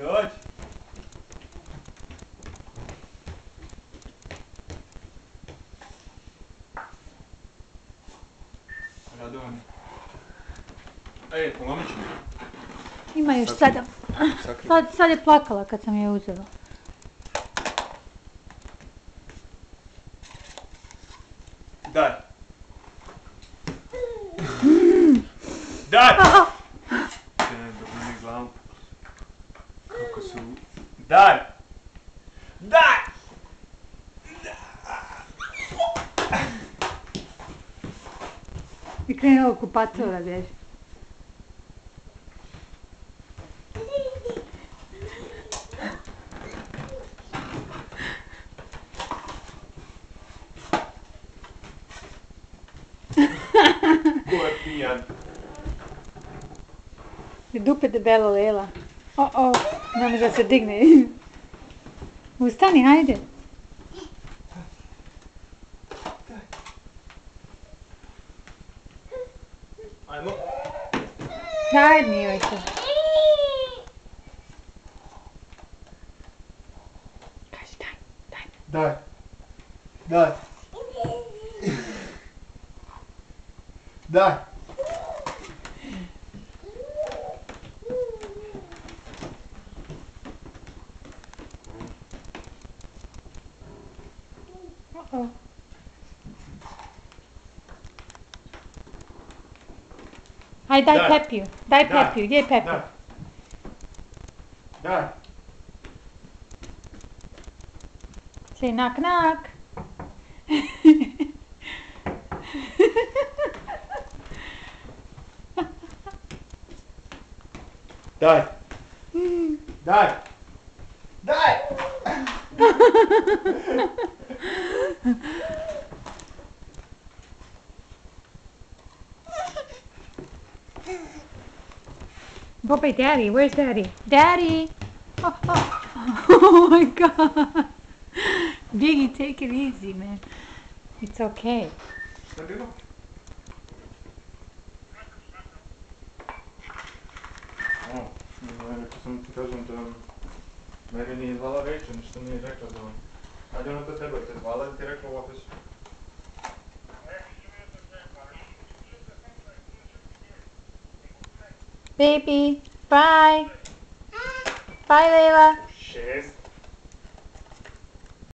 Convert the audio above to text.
Dođi. Radovane. Ej, polomit ću mi. Ima još 7. Sad je plakala kad sam je uzela. Daj. Daj! Dobro mi glavu. Kako su... Daj! Daj! I krenuo u kupacu da bježi. Ko je pijan? I dupe debelo Lela. Ne može da se digne. Ustani, hajde. Ajmo. Daj, mivaj se. Kaži, daj. Daj. Daj. Daj. Hajde, daj Pepiju. Daj Pepiju. Gdje je Pepi? Daj. Say knock knock. Daj. Daj. Daj. Bobby, Daddy, where's Daddy? Daddy! Oh my God! Biggie, take it easy, man. It's okay. Šta je bilo? Rekao sam ti kažem da meni nije zvala reći, ništa nije rekla da on. Ajde ono to tebe te zvala i ti rekla u opisu. Baby, bye. Bye, Layla. 6.